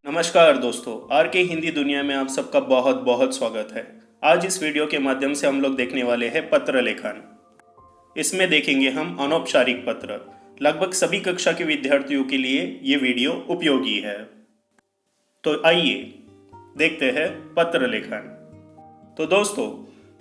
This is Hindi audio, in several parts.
नमस्कार दोस्तों, आर के हिंदी दुनिया में आप सबका बहुत बहुत स्वागत है। आज इस वीडियो के माध्यम से हम लोग देखने वाले हैं पत्र लेखन। इसमें देखेंगे हम अनौपचारिक पत्र। लगभग सभी कक्षा के विद्यार्थियों के लिए ये वीडियो उपयोगी है। तो आइए देखते हैं पत्र लेखन। तो दोस्तों,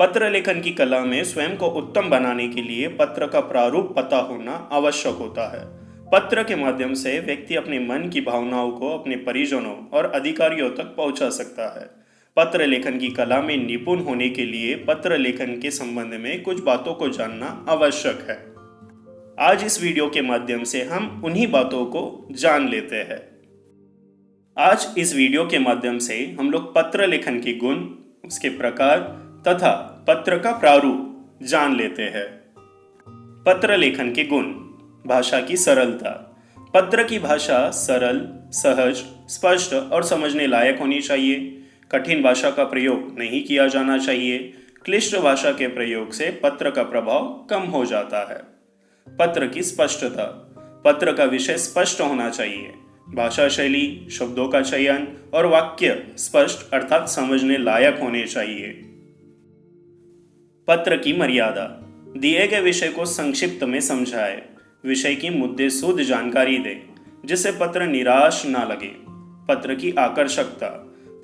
पत्र लेखन की कला में स्वयं को उत्तम बनाने के लिए पत्र का प्रारूप पता होना आवश्यक होता है। पत्र के माध्यम से व्यक्ति अपने मन की भावनाओं को अपने परिजनों और अधिकारियों तक पहुंचा सकता है। पत्र लेखन की कला में निपुण होने के लिए पत्र लेखन के संबंध में कुछ बातों को जानना आवश्यक है। आज इस वीडियो के माध्यम से हम उन्हीं बातों को जान लेते हैं। आज इस वीडियो के माध्यम से हम लोग पत्र लेखन के गुण, उसके प्रकार तथा पत्र का प्रारूप जान लेते हैं। पत्र लेखन के गुण। भाषा की सरलता। पत्र की भाषा सरल, सहज, स्पष्ट और समझने लायक होनी चाहिए। कठिन भाषा का प्रयोग नहीं किया जाना चाहिए। क्लिष्ट भाषा के प्रयोग से पत्र का प्रभाव कम हो जाता है। पत्र की स्पष्टता। पत्र का विषय स्पष्ट होना चाहिए। भाषा शैली, शब्दों का चयन और वाक्य स्पष्ट अर्थात समझने लायक होने चाहिए। पत्र की मर्यादा। दिए गए विषय को संक्षिप्त में समझाए। विषय की मुद्देसूद जानकारी दे जिससे पत्र निराश ना लगे। पत्र की आकर्षकता।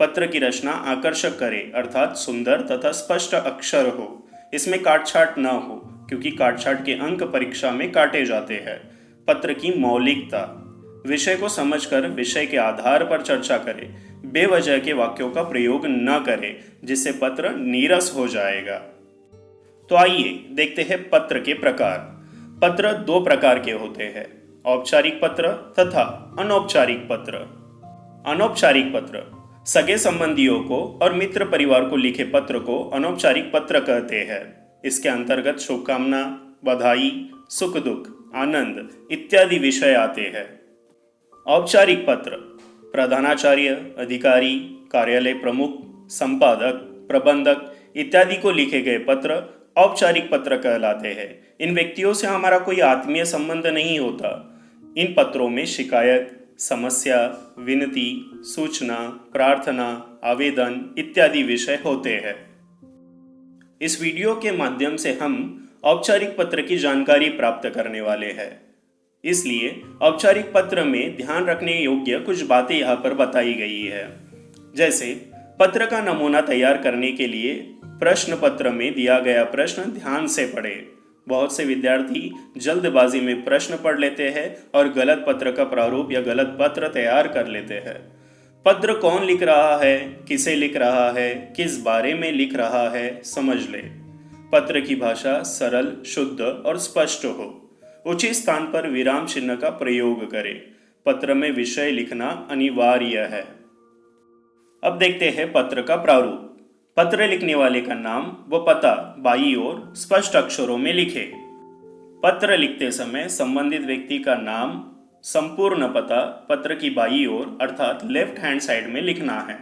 पत्र की रचना आकर्षक करे अर्थात सुंदर तथा स्पष्ट अक्षर हो। इसमें काटछाट ना हो क्योंकि काटछाट के अंक परीक्षा में काटे जाते हैं। पत्र की मौलिकता। विषय को समझकर विषय के आधार पर चर्चा करे। बेवजह के वाक्यों का प्रयोग न करे जिससे पत्र नीरस हो जाएगा। तो आइए देखते हैं पत्र के प्रकार। पत्र दो प्रकार के होते हैं, औपचारिक पत्र तथा अनौपचारिक पत्र। अनौपचारिक पत्र सगे संबंधियों को और मित्र परिवार को लिखे पत्र को अनौपचारिक पत्र कहते हैं। इसके अंतर्गत शुभकामना, बधाई, सुख दुख, आनंद इत्यादि विषय आते हैं। औपचारिक पत्र प्रधानाचार्य, अधिकारी, कार्यालय प्रमुख, संपादक, प्रबंधक इत्यादि को लिखे गए पत्र औपचारिक पत्र कहलाते हैं। इन व्यक्तियों से हमारा कोई आत्मीय संबंध नहीं होता। इन पत्रों में शिकायत, समस्या, विनती, सूचना, प्रार्थना, आवेदन इत्यादि विषय होते हैं। इस वीडियो के माध्यम से हम औपचारिक पत्र की जानकारी प्राप्त करने वाले हैं। इसलिए औपचारिक पत्र में ध्यान रखने योग्य कुछ बातें यहाँ पर बताई गई है। जैसे पत्र का नमूना तैयार करने के लिए प्रश्न पत्र में दिया गया प्रश्न ध्यान से पढ़ें। बहुत से विद्यार्थी जल्दबाजी में प्रश्न पढ़ लेते हैं और गलत पत्र का प्रारूप या गलत पत्र तैयार कर लेते हैं। पत्र कौन लिख रहा है, किसे लिख रहा है, किस बारे में लिख रहा है, समझ ले। पत्र की भाषा सरल, शुद्ध और स्पष्ट हो। उचित स्थान पर विराम चिन्ह का प्रयोग करें। पत्र में विषय लिखना अनिवार्य है। अब देखते हैं पत्र का प्रारूप। पत्र लिखने वाले का नाम व पता बाईं ओर स्पष्ट अक्षरों में लिखे। पत्र लिखते समय संबंधित व्यक्ति का नाम, संपूर्ण पता पत्र की बाईं ओर अर्थात लेफ्ट हैंड साइड में लिखना है।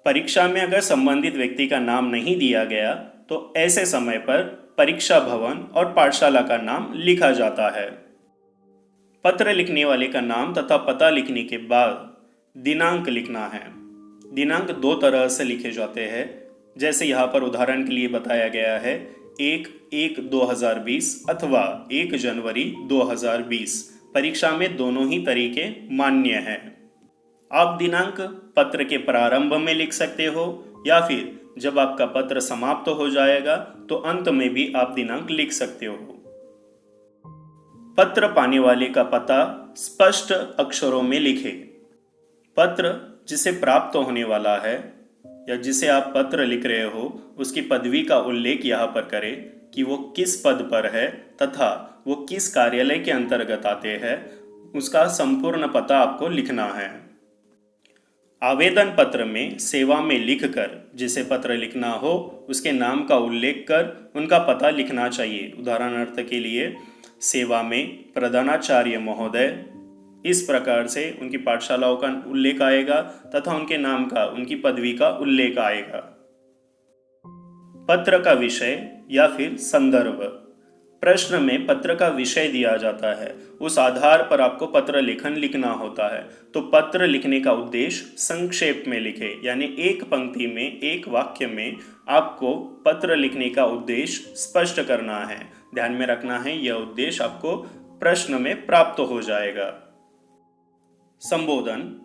परीक्षा में अगर संबंधित व्यक्ति का नाम नहीं दिया गया तो ऐसे समय पर परीक्षा भवन और पाठशाला का नाम लिखा जाता है। पत्र लिखने वाले का नाम तथा पता लिखने के बाद दिनांक लिखना है। दिनांक दो तरह से लिखे जाते हैं, जैसे यहाँ पर उदाहरण के लिए बताया गया है 1/1/2020 अथवा 1 जनवरी 2020। परीक्षा में दोनों ही तरीके मान्य हैं। आप दिनांक पत्र के प्रारंभ में लिख सकते हो या फिर जब आपका पत्र समाप्त हो जाएगा तो अंत में भी आप दिनांक लिख सकते हो। पत्र पाने वाले का पता स्पष्ट अक्षरों में लिखे। पत्र जिसे प्राप्त होने वाला है या जिसे आप पत्र लिख रहे हो उसकी पदवी का उल्लेख यहाँ पर करें कि वो किस पद पर है तथा वो किस कार्यालय के अंतर्गत आते हैं। उसका संपूर्ण पता आपको लिखना है। आवेदन पत्र में सेवा में लिखकर जिसे पत्र लिखना हो उसके नाम का उल्लेख कर उनका पता लिखना चाहिए। उदाहरणार्थ के लिए सेवा में प्रधानाचार्य महोदय, इस प्रकार से उनकी पाठशालाओं का उल्लेख आएगा तथा उनके नाम का, उनकी पदवी का उल्लेख आएगा। पत्र का विषय या फिर संदर्भ। प्रश्न में पत्र का विषय दिया जाता है, उस आधार पर आपको पत्र लेखन लिखना होता है। तो पत्र लिखने का उद्देश्य संक्षेप में लिखे, यानी एक पंक्ति में, एक वाक्य में आपको पत्र लिखने का उद्देश्य स्पष्ट करना है। ध्यान में रखना है, यह उद्देश्य आपको प्रश्न में प्राप्त हो जाएगा। संबोधन।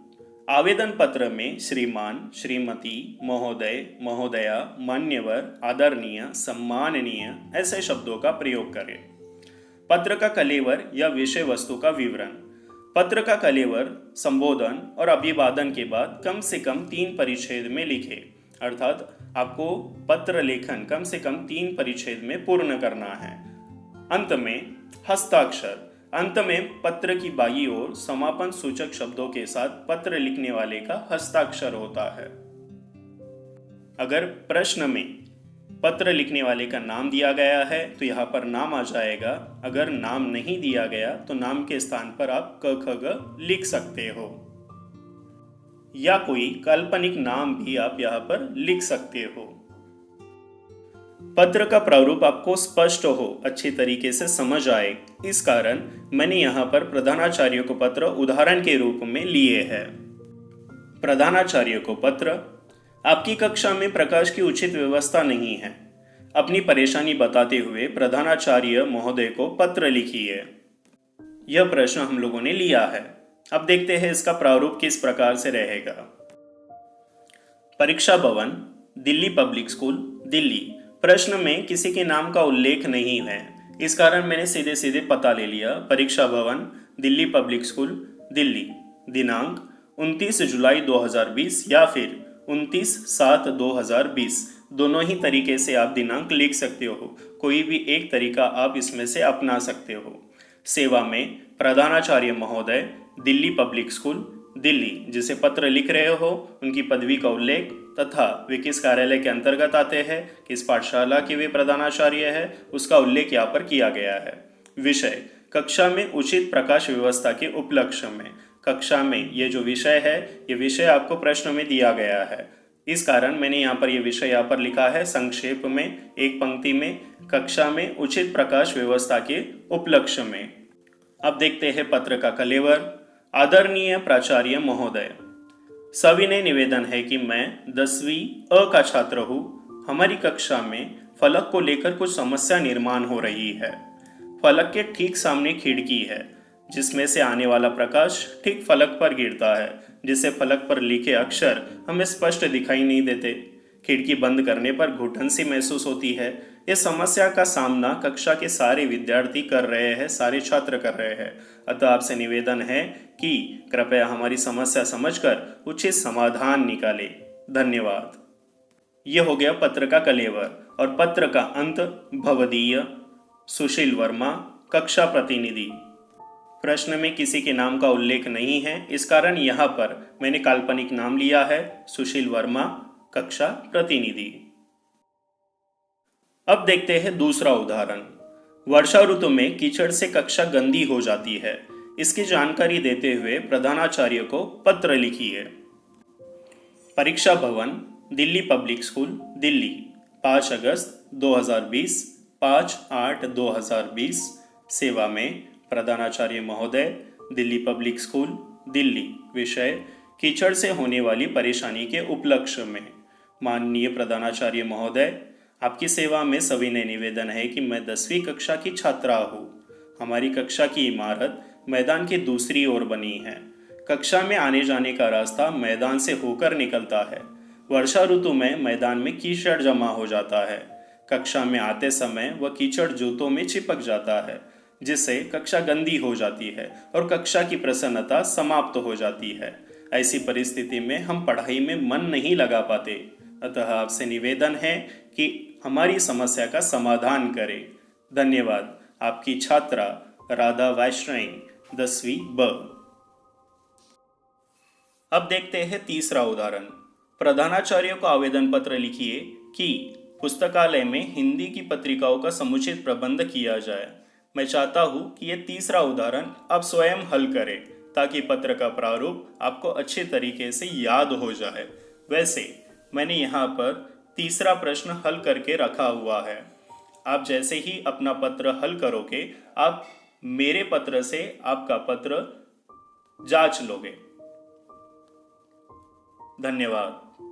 आवेदन पत्र में श्रीमान, श्रीमती, महोदय, महोदया, मान्यवर, आदरणीय, सम्माननीय ऐसे शब्दों का प्रयोग करें। पत्र का कलेवर या विषय वस्तु का विवरण। पत्र का कलेवर संबोधन और अभिवादन के बाद कम से कम 3 परिच्छेद में लिखे, अर्थात आपको पत्र लेखन कम से कम 3 परिच्छेद में पूर्ण करना है। अंत में हस्ताक्षर। अंत में पत्र की बाईं ओर समापन सूचक शब्दों के साथ पत्र लिखने वाले का हस्ताक्षर होता है। अगर प्रश्न में पत्र लिखने वाले का नाम दिया गया है तो यहाँ पर नाम आ जाएगा। अगर नाम नहीं दिया गया तो नाम के स्थान पर आप क ख ग लिख सकते हो, या कोई काल्पनिक नाम भी आप यहाँ पर लिख सकते हो। पत्र का प्रारूप आपको स्पष्ट हो, अच्छी तरीके से समझ आए, इस कारण मैंने यहाँ पर प्रधानाचार्य को पत्र उदाहरण के रूप में लिए हैं। प्रधानाचार्य को पत्र। आपकी कक्षा में प्रकाश की उचित व्यवस्था नहीं है। अपनी परेशानी बताते हुए प्रधानाचार्य महोदय को पत्र लिखिए। यह प्रश्न हम लोगों ने लिया है। अब देखते हैं इसका प्रारूप किस प्रकार से रहेगा। परीक्षा भवन, दिल्ली पब्लिक स्कूल, दिल्ली। प्रश्न में किसी के नाम का उल्लेख नहीं है, इस कारण मैंने सीधे सीधे पता ले लिया। परीक्षा भवन, दिल्ली पब्लिक स्कूल, दिल्ली। दिनांक 29 जुलाई 2020 या फिर 29/7/2020, दोनों ही तरीके से आप दिनांक लिख सकते हो। कोई भी एक तरीका आप इसमें से अपना सकते हो। सेवा में प्रधानाचार्य महोदय, दिल्ली पब्लिक स्कूल, दिल्ली। जिसे पत्र लिख रहे हो उनकी पदवी का उल्लेख तथा वे किस कार्यालय के अंतर्गत आते हैं, किस पाठशाला के वे प्रधानाचार्य है, उसका उल्लेख यहाँ पर किया गया है। विषय, कक्षा में उचित प्रकाश व्यवस्था के उपलक्ष्य में। कक्षा में ये जो विषय है, ये विषय आपको प्रश्न में दिया गया है, इस कारण मैंने यहाँ पर ये विषय यहाँ पर लिखा है संक्षेप में, एक पंक्ति में, कक्षा में उचित प्रकाश व्यवस्था के उपलक्ष्य में। अब देखते हैं पत्र का कलेवर। आदरणीय प्राचार्य महोदय, सविनय निवेदन है कि मैं 10वीं अ का छात्र हूँ। हमारी कक्षा में फलक को लेकर कुछ समस्या निर्माण हो रही है। फलक के ठीक सामने खिड़की है, जिसमें से आने वाला प्रकाश ठीक फलक पर गिरता है, जिससे फलक पर लिखे अक्षर हमें स्पष्ट दिखाई नहीं देते। खिड़की बंद करने पर घुटन सी महसूस होती है। इस समस्या का सामना कक्षा के सारे विद्यार्थी कर रहे हैं, सारे छात्र कर रहे हैं। अतः आपसे निवेदन है कि कृपया हमारी समस्या समझकर उचित समाधान निकालें। धन्यवाद। ये हो गया पत्र का कलेवर। और पत्र का अंत, भवदीय, सुशील वर्मा, कक्षा प्रतिनिधि। प्रश्न में किसी के नाम का उल्लेख नहीं है, इस कारण यहाँ पर मैंने काल्पनिक नाम लिया है, सुशील वर्मा, कक्षा प्रतिनिधि। अब देखते हैं दूसरा उदाहरण। वर्षा ऋतु में कीचड़ से कक्षा गंदी हो जाती है। इसकी जानकारी देते हुए प्रधानाचार्य को पत्र लिखिए। परीक्षा भवन, दिल्ली पब्लिक स्कूल, दिल्ली, 5 अगस्त 2020, 5/8/2020। सेवा में प्रधानाचार्य महोदय, दिल्ली पब्लिक स्कूल, दिल्ली। विषय, कीचड़ से होने वाली परेशानी के उपलक्ष्य में। माननीय प्रधानाचार्य महोदय, आपकी सेवा में सविनय निवेदन है कि मैं 10वीं कक्षा की छात्रा हूँ। हमारी कक्षा की इमारत मैदान की दूसरी ओर बनी है। कक्षा में आने जाने का रास्ता मैदान से होकर निकलता है। वर्षा ऋतु में मैदान में कीचड़ जमा हो जाता है। कक्षा में आते समय वह कीचड़ जूतों में चिपक जाता है, जिससे कक्षा गंदी हो जाती है और कक्षा की प्रसन्नता समाप्त हो जाती है। ऐसी परिस्थिति में हम पढ़ाई में मन नहीं लगा पाते। अतः आपसे निवेदन है कि हमारी समस्या का समाधान करें। धन्यवाद। आपकी छात्रा राधा वैष्णवी, 10वीं ब। अब देखते हैं तीसरा उदाहरण। प्रधानाचार्य को आवेदन पत्र लिखिए कि पुस्तकालय में हिंदी की पत्रिकाओं का समुचित प्रबंध किया जाए। मैं चाहता हूँ कि ये तीसरा उदाहरण आप स्वयं हल करें, ताकि पत्र का प्रारूप आपको अच्छे तरीके से याद हो जाए। वैसे मैंने यहाँ पर तीसरा प्रश्न हल करके रखा हुआ है। आप जैसे ही अपना पत्र हल करोगे, आप मेरे पत्र से आपका पत्र जांच लोगे। धन्यवाद।